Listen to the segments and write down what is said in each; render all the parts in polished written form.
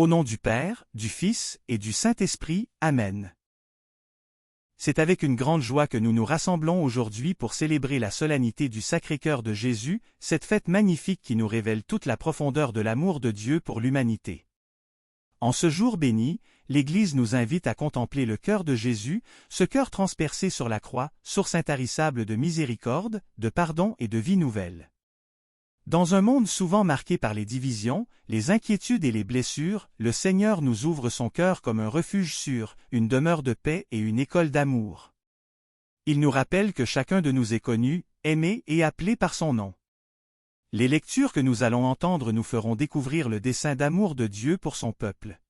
Au nom du Père, du Fils et du Saint-Esprit, Amen. C'est avec une grande joie que nous nous rassemblons aujourd'hui pour célébrer la solennité du Sacré-Cœur de Jésus, cette fête magnifique qui nous révèle toute la profondeur de l'amour de Dieu pour l'humanité. En ce jour béni, l'Église nous invite à contempler le cœur de Jésus, ce cœur transpercé sur la croix, source intarissable de miséricorde, de pardon et de vie nouvelle. Dans un monde souvent marqué par les divisions, les inquiétudes et les blessures, le Seigneur nous ouvre son cœur comme un refuge sûr, une demeure de paix et une école d'amour. Il nous rappelle que chacun de nous est connu, aimé et appelé par son nom. Les lectures que nous allons entendre nous feront découvrir le dessein d'amour de Dieu pour son peuple.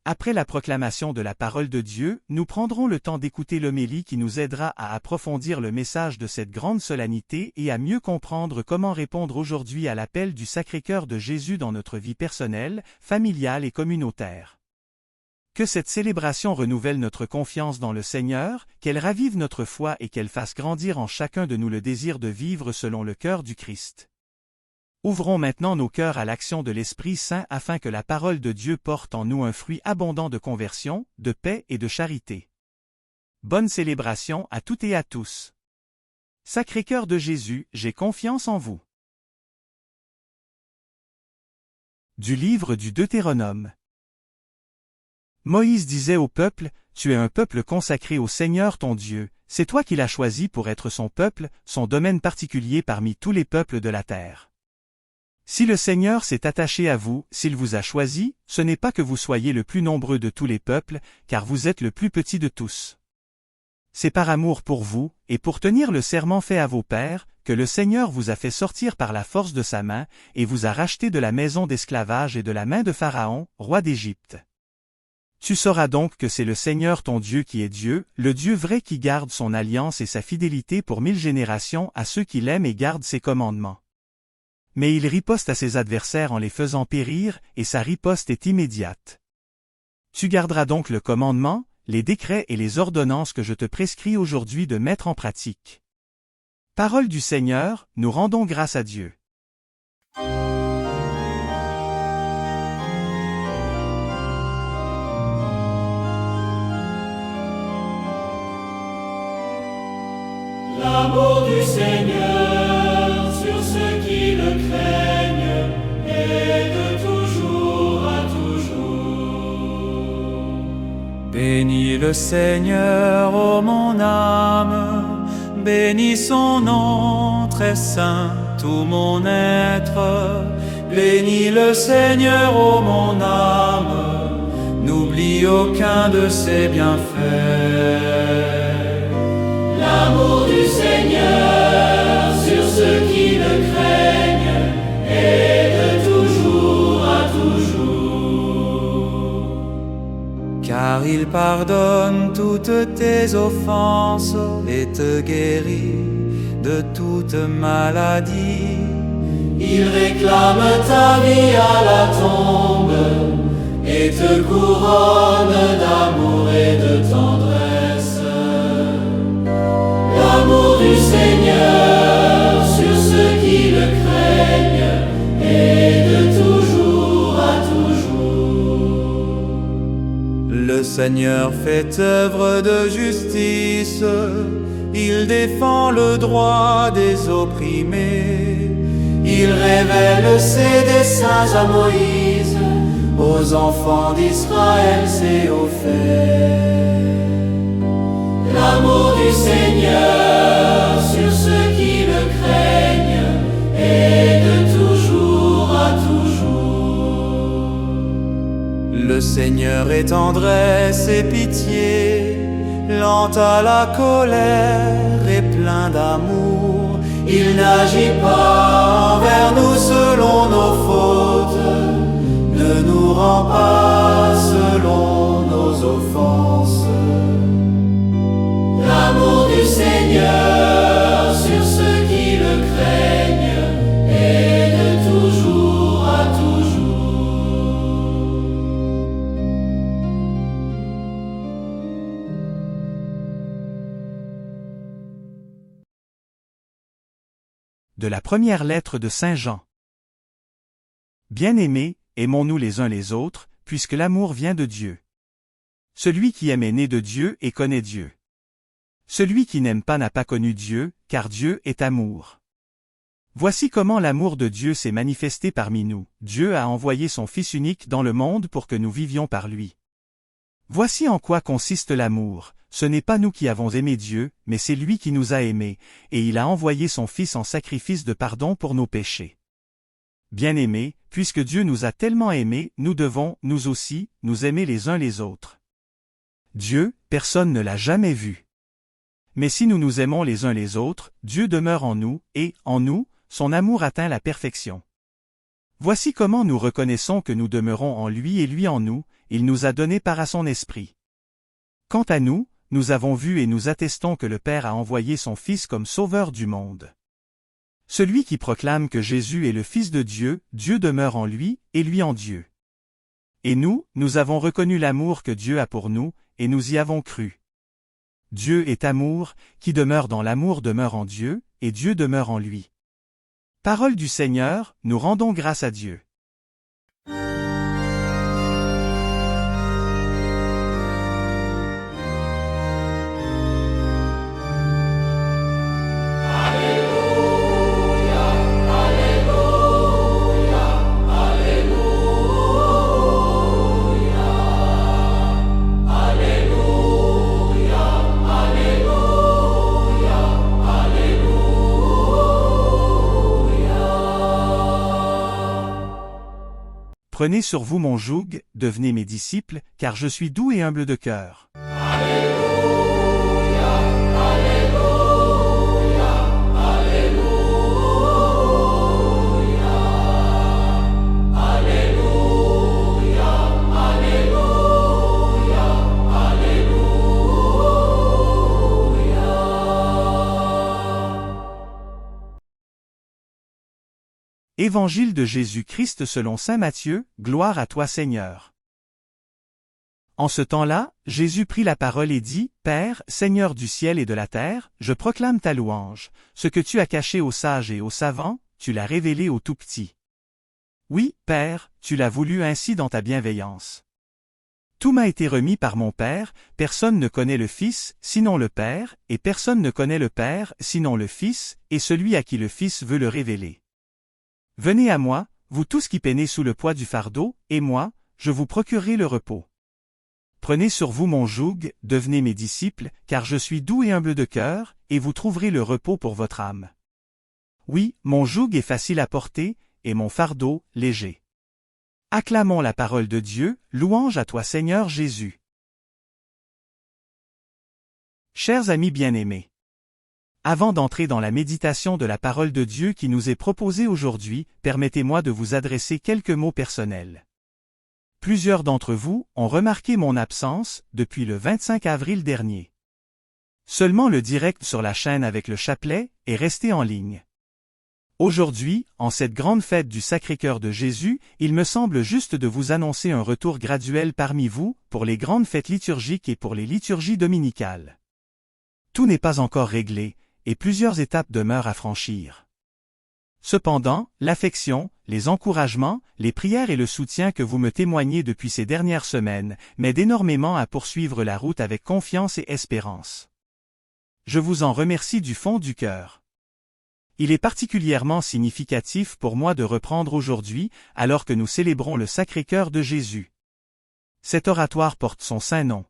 Après la proclamation de la parole de Dieu, nous prendrons le temps d'écouter l'homélie qui nous aidera à approfondir le message de cette grande solennité et à mieux comprendre comment répondre aujourd'hui à l'appel du Sacré-Cœur de Jésus dans notre vie personnelle, familiale et communautaire. Que cette célébration renouvelle notre confiance dans le Seigneur, qu'elle ravive notre foi et qu'elle fasse grandir en chacun de nous le désir de vivre selon le cœur du Christ. Ouvrons maintenant nos cœurs à l'action de l'Esprit Saint afin que la parole de Dieu porte en nous un fruit abondant de conversion, de paix et de charité. Bonne célébration à toutes et à tous. Sacré-Cœur de Jésus, j'ai confiance en vous. Du livre du Deutéronome. Moïse disait au peuple, « Tu es un peuple consacré au Seigneur ton Dieu, c'est toi qui l'as choisi pour être son peuple, son domaine particulier parmi tous les peuples de la terre. » Si le Seigneur s'est attaché à vous, s'il vous a choisi, ce n'est pas que vous soyez le plus nombreux de tous les peuples, car vous êtes le plus petit de tous. C'est par amour pour vous, et pour tenir le serment fait à vos pères, que le Seigneur vous a fait sortir par la force de sa main, et vous a racheté de la maison d'esclavage et de la main de Pharaon, roi d'Égypte. Tu sauras donc que c'est le Seigneur ton Dieu qui est Dieu, le Dieu vrai qui garde son alliance et sa fidélité pour 1000 générations à ceux qui l'aiment et gardent ses commandements. Mais il riposte à ses adversaires en les faisant périr, et sa riposte est immédiate. Tu garderas donc le commandement, les décrets et les ordonnances que je te prescris aujourd'hui de mettre en pratique. Parole du Seigneur, nous rendons grâce à Dieu. L'amour du Seigneur sur ceux qui le craignent et de toujours à toujours. Bénis le Seigneur, ô mon âme, bénis son nom très saint, tout mon être. Bénis le Seigneur, ô mon âme, n'oublie aucun de ses bienfaits. L'amour du Seigneur sur ceux qui le craignent et de toujours à toujours. Car il pardonne toutes tes offenses et te guérit de toute maladie. Il réclame ta vie à la tombe et te couronne d'amour et de tendresse. L'amour du Seigneur sur ceux qui le craignent et de toujours à toujours. Le Seigneur fait œuvre de justice, il défend le droit des opprimés. Il révèle ses desseins à Moïse, aux enfants d'Israël c'est au fait. L'amour du Seigneur sur ceux qui le craignent et de toujours à toujours. Le Seigneur est tendresse et pitié, lent à la colère et plein d'amour. Il n'agit pas envers nous selon nos fautes, ne nous rend pas selon nos offenses. L'amour du Seigneur sur ceux qui le craignent et de toujours à toujours. De la première lettre de Saint Jean. Bien-aimés, aimons-nous les uns les autres, puisque l'amour vient de Dieu. Celui qui aime est né de Dieu et connaît Dieu. Celui qui n'aime pas n'a pas connu Dieu, car Dieu est amour. Voici comment l'amour de Dieu s'est manifesté parmi nous. Dieu a envoyé son Fils unique dans le monde pour que nous vivions par lui. Voici en quoi consiste l'amour. Ce n'est pas nous qui avons aimé Dieu, mais c'est lui qui nous a aimés, et il a envoyé son Fils en sacrifice de pardon pour nos péchés. Bien-aimés, puisque Dieu nous a tellement aimés, nous devons, nous aussi, nous aimer les uns les autres. Dieu, personne ne l'a jamais vu. Mais si nous nous aimons les uns les autres, Dieu demeure en nous, et, en nous, son amour atteint la perfection. Voici comment nous reconnaissons que nous demeurons en lui et lui en nous, il nous a donné part à son esprit. Quant à nous, nous avons vu et nous attestons que le Père a envoyé son Fils comme sauveur du monde. Celui qui proclame que Jésus est le Fils de Dieu, Dieu demeure en lui, et lui en Dieu. Et nous, nous avons reconnu l'amour que Dieu a pour nous, et nous y avons cru. Dieu est amour, qui demeure dans l'amour demeure en Dieu, et Dieu demeure en lui. Parole du Seigneur, nous rendons grâce à Dieu. Prenez sur vous mon joug, devenez mes disciples, car je suis doux et humble de cœur. Évangile de Jésus-Christ selon saint Matthieu, gloire à toi Seigneur. En ce temps-là, Jésus prit la parole et dit, Père, Seigneur du ciel et de la terre, je proclame ta louange, ce que tu as caché aux sages et aux savants, tu l'as révélé aux tout-petits. Oui, Père, tu l'as voulu ainsi dans ta bienveillance. Tout m'a été remis par mon Père, personne ne connaît le Fils, sinon le Père, et personne ne connaît le Père, sinon le Fils, et celui à qui le Fils veut le révéler. Venez à moi, vous tous qui peinez sous le poids du fardeau, et moi, je vous procurerai le repos. Prenez sur vous mon joug, devenez mes disciples, car je suis doux et humble de cœur, et vous trouverez le repos pour votre âme. Oui, mon joug est facile à porter, et mon fardeau, léger. Acclamons la parole de Dieu, louange à toi Seigneur Jésus. Chers amis bien-aimés, avant d'entrer dans la méditation de la parole de Dieu qui nous est proposée aujourd'hui, permettez-moi de vous adresser quelques mots personnels. Plusieurs d'entre vous ont remarqué mon absence depuis le 25 avril dernier. Seulement le direct sur la chaîne avec le chapelet est resté en ligne. Aujourd'hui, en cette grande fête du Sacré-Cœur de Jésus, il me semble juste de vous annoncer un retour graduel parmi vous, pour les grandes fêtes liturgiques et pour les liturgies dominicales. Tout n'est pas encore réglé, et plusieurs étapes demeurent à franchir. Cependant, l'affection, les encouragements, les prières et le soutien que vous me témoignez depuis ces dernières semaines m'aident énormément à poursuivre la route avec confiance et espérance. Je vous en remercie du fond du cœur. Il est particulièrement significatif pour moi de reprendre aujourd'hui, alors que nous célébrons le Sacré-Cœur de Jésus. Cet oratoire porte son saint nom.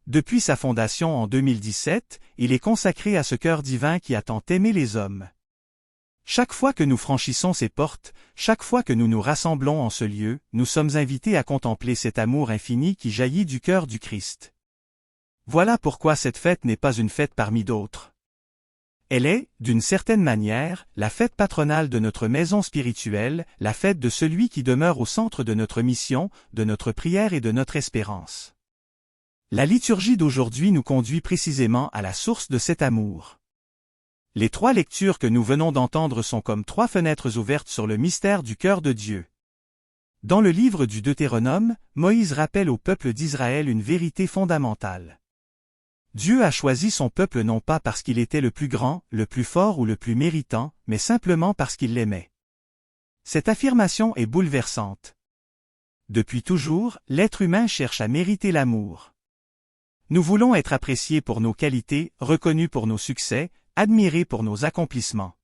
Depuis sa fondation en 2017, il est consacré à ce cœur divin qui a tant aimé les hommes. Chaque fois que nous franchissons ces portes, chaque fois que nous nous rassemblons en ce lieu, nous sommes invités à contempler cet amour infini qui jaillit du cœur du Christ. Voilà pourquoi cette fête n'est pas une fête parmi d'autres. Elle est, d'une certaine manière, la fête patronale de notre maison spirituelle, la fête de celui qui demeure au centre de notre mission, de notre prière et de notre espérance. La liturgie d'aujourd'hui nous conduit précisément à la source de cet amour. Les 3 lectures que nous venons d'entendre sont comme 3 fenêtres ouvertes sur le mystère du cœur de Dieu. Dans le livre du Deutéronome, Moïse rappelle au peuple d'Israël une vérité fondamentale. Dieu a choisi son peuple non pas parce qu'il était le plus grand, le plus fort ou le plus méritant, mais simplement parce qu'il l'aimait. Cette affirmation est bouleversante. Depuis toujours, l'être humain cherche à mériter l'amour. Nous voulons être appréciés pour nos qualités, reconnus pour nos succès, admirés pour nos accomplissements.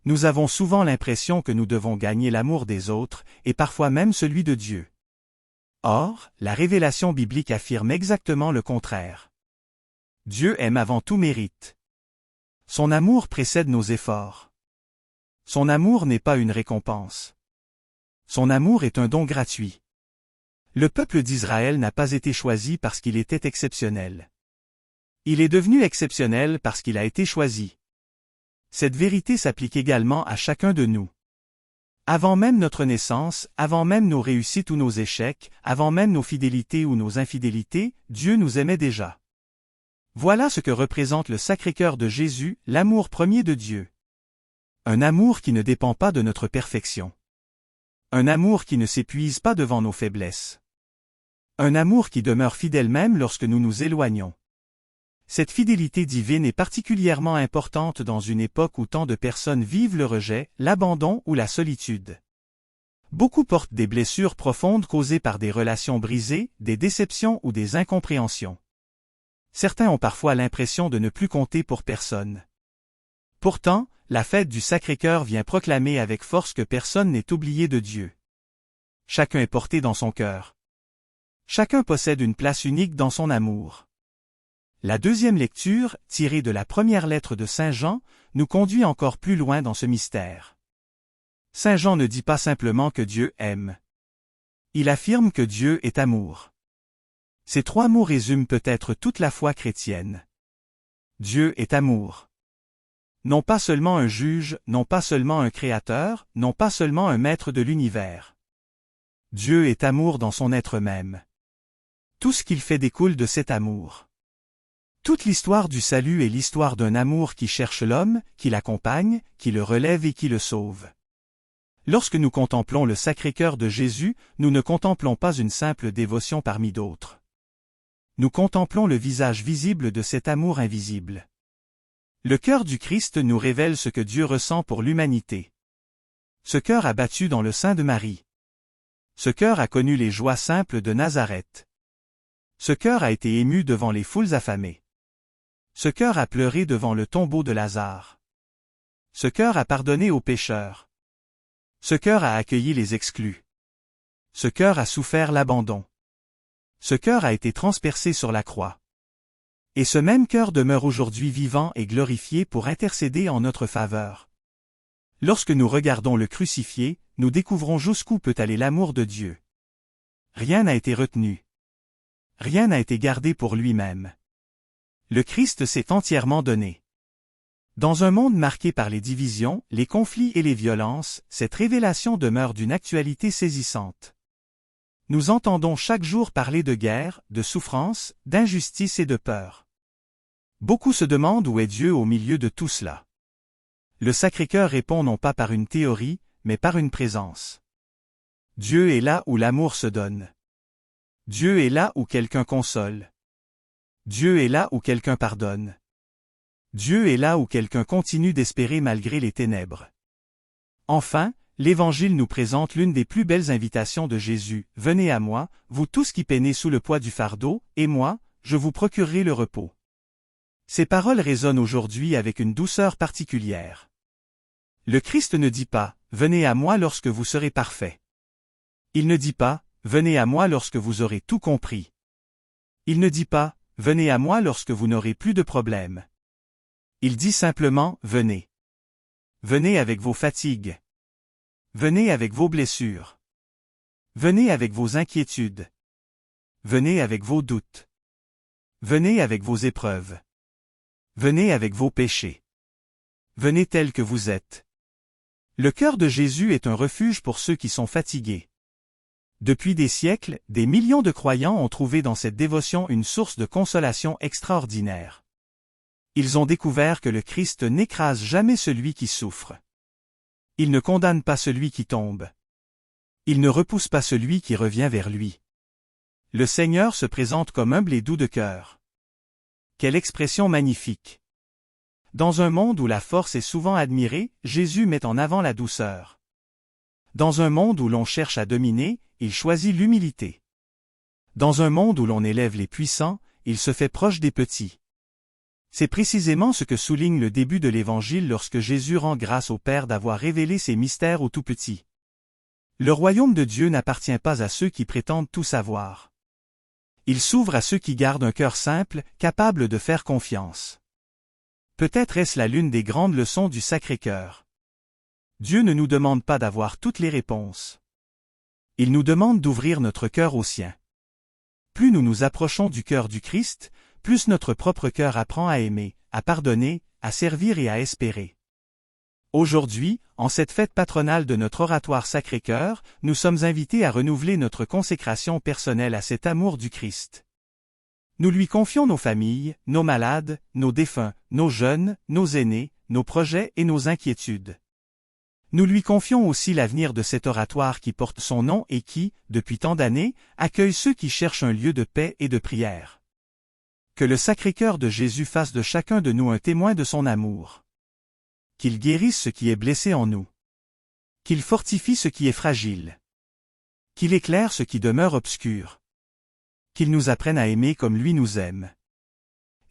Nous avons souvent l'impression que nous devons gagner l'amour des autres, et parfois même celui de Dieu. Or, la révélation biblique affirme exactement le contraire. Dieu aime avant tout mérite. Son amour précède nos efforts. Son amour n'est pas une récompense. Son amour est un don gratuit. Le peuple d'Israël n'a pas été choisi parce qu'il était exceptionnel. Il est devenu exceptionnel parce qu'il a été choisi. Cette vérité s'applique également à chacun de nous. Avant même notre naissance, avant même nos réussites ou nos échecs, avant même nos fidélités ou nos infidélités, Dieu nous aimait déjà. Voilà ce que représente le Sacré-Cœur de Jésus, l'amour premier de Dieu. Un amour qui ne dépend pas de notre perfection. Un amour qui ne s'épuise pas devant nos faiblesses. Un amour qui demeure fidèle même lorsque nous nous éloignons. Cette fidélité divine est particulièrement importante dans une époque où tant de personnes vivent le rejet, l'abandon ou la solitude. Beaucoup portent des blessures profondes causées par des relations brisées, des déceptions ou des incompréhensions. Certains ont parfois l'impression de ne plus compter pour personne. Pourtant, la fête du Sacré-Cœur vient proclamer avec force que personne n'est oublié de Dieu. Chacun est porté dans son cœur. Chacun possède une place unique dans son amour. La deuxième lecture, tirée de la première lettre de Saint Jean, nous conduit encore plus loin dans ce mystère. Saint Jean ne dit pas simplement que Dieu aime. Il affirme que Dieu est amour. Ces trois mots résument peut-être toute la foi chrétienne. Dieu est amour. Non pas seulement un juge, non pas seulement un créateur, non pas seulement un maître de l'univers. Dieu est amour dans son être même. Tout ce qu'il fait découle de cet amour. Toute l'histoire du salut est l'histoire d'un amour qui cherche l'homme, qui l'accompagne, qui le relève et qui le sauve. Lorsque nous contemplons le Sacré-Cœur de Jésus, nous ne contemplons pas une simple dévotion parmi d'autres. Nous contemplons le visage visible de cet amour invisible. Le cœur du Christ nous révèle ce que Dieu ressent pour l'humanité. Ce cœur a battu dans le sein de Marie. Ce cœur a connu les joies simples de Nazareth. Ce cœur a été ému devant les foules affamées. Ce cœur a pleuré devant le tombeau de Lazare. Ce cœur a pardonné aux pécheurs. Ce cœur a accueilli les exclus. Ce cœur a souffert l'abandon. Ce cœur a été transpercé sur la croix. Et ce même cœur demeure aujourd'hui vivant et glorifié pour intercéder en notre faveur. Lorsque nous regardons le crucifié, nous découvrons jusqu'où peut aller l'amour de Dieu. Rien n'a été retenu. Rien n'a été gardé pour lui-même. Le Christ s'est entièrement donné. Dans un monde marqué par les divisions, les conflits et les violences, cette révélation demeure d'une actualité saisissante. Nous entendons chaque jour parler de guerre, de souffrance, d'injustice et de peur. Beaucoup se demandent où est Dieu au milieu de tout cela. Le Sacré-Cœur répond non pas par une théorie, mais par une présence. Dieu est là où l'amour se donne. Dieu est là où quelqu'un console. Dieu est là où quelqu'un pardonne. Dieu est là où quelqu'un continue d'espérer malgré les ténèbres. Enfin, l'Évangile nous présente l'une des plus belles invitations de Jésus. « Venez à moi, vous tous qui peinez sous le poids du fardeau, et moi, je vous procurerai le repos. » Ces paroles résonnent aujourd'hui avec une douceur particulière. Le Christ ne dit pas « Venez à moi lorsque vous serez parfait ». Il ne dit pas « Venez à moi lorsque vous aurez tout compris ». Il ne dit pas « Venez à moi lorsque vous n'aurez plus de problèmes ». Il dit simplement « Venez ». Venez avec vos fatigues. Venez avec vos blessures. Venez avec vos inquiétudes. Venez avec vos doutes. Venez avec vos épreuves. Venez avec vos péchés. Venez tel que vous êtes. Le cœur de Jésus est un refuge pour ceux qui sont fatigués. Depuis des siècles, des millions de croyants ont trouvé dans cette dévotion une source de consolation extraordinaire. Ils ont découvert que le Christ n'écrase jamais celui qui souffre. Il ne condamne pas celui qui tombe. Il ne repousse pas celui qui revient vers lui. Le Seigneur se présente comme humble et doux de cœur. Quelle expression magnifique! Dans un monde où la force est souvent admirée, Jésus met en avant la douceur. Dans un monde où l'on cherche à dominer, il choisit l'humilité. Dans un monde où l'on élève les puissants, il se fait proche des petits. C'est précisément ce que souligne le début de l'Évangile lorsque Jésus rend grâce au Père d'avoir révélé ses mystères aux tout-petits. Le royaume de Dieu n'appartient pas à ceux qui prétendent tout savoir. Il s'ouvre à ceux qui gardent un cœur simple, capable de faire confiance. Peut-être est-ce là l'une des grandes leçons du Sacré-Cœur. Dieu ne nous demande pas d'avoir toutes les réponses. Il nous demande d'ouvrir notre cœur au sien. Plus nous nous approchons du cœur du Christ, plus notre propre cœur apprend à aimer, à pardonner, à servir et à espérer. Aujourd'hui, en cette fête patronale de notre oratoire Sacré-Cœur, nous sommes invités à renouveler notre consécration personnelle à cet amour du Christ. Nous lui confions nos familles, nos malades, nos défunts, nos jeunes, nos aînés, nos projets et nos inquiétudes. Nous lui confions aussi l'avenir de cet oratoire qui porte son nom et qui, depuis tant d'années, accueille ceux qui cherchent un lieu de paix et de prière. Que le Sacré-Cœur de Jésus fasse de chacun de nous un témoin de son amour. Qu'il guérisse ce qui est blessé en nous. Qu'il fortifie ce qui est fragile. Qu'il éclaire ce qui demeure obscur. Qu'il nous apprenne à aimer comme lui nous aime.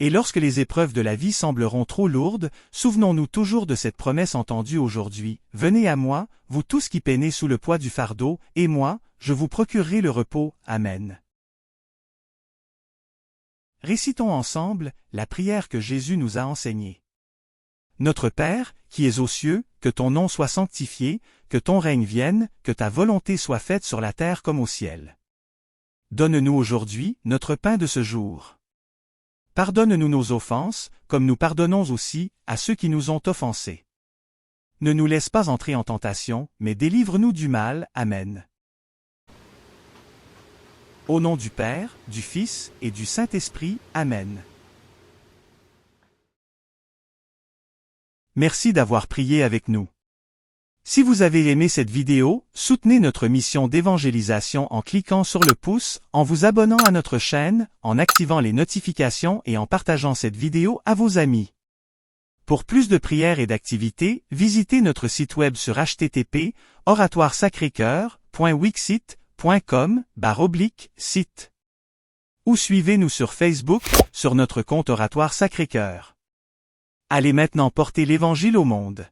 Et lorsque les épreuves de la vie sembleront trop lourdes, souvenons-nous toujours de cette promesse entendue aujourd'hui. Venez à moi, vous tous qui peinez sous le poids du fardeau, et moi, je vous procurerai le repos. Amen. Récitons ensemble la prière que Jésus nous a enseignée. Notre Père, qui es aux cieux, que ton nom soit sanctifié, que ton règne vienne, que ta volonté soit faite sur la terre comme au ciel. Donne-nous aujourd'hui notre pain de ce jour. Pardonne-nous nos offenses, comme nous pardonnons aussi à ceux qui nous ont offensés. Ne nous laisse pas entrer en tentation, mais délivre-nous du mal. Amen. Au nom du Père, du Fils et du Saint-Esprit. Amen. Merci d'avoir prié avec nous. Si vous avez aimé cette vidéo, soutenez notre mission d'évangélisation en cliquant sur le pouce, en vous abonnant à notre chaîne, en activant les notifications et en partageant cette vidéo à vos amis. Pour plus de prières et d'activités, visitez notre site web sur http://oratoiresacrécoeur.wixsite.com/site. Ou suivez-nous sur Facebook, sur notre compte Oratoire Sacré-Cœur. Allez maintenant porter l'Évangile au monde.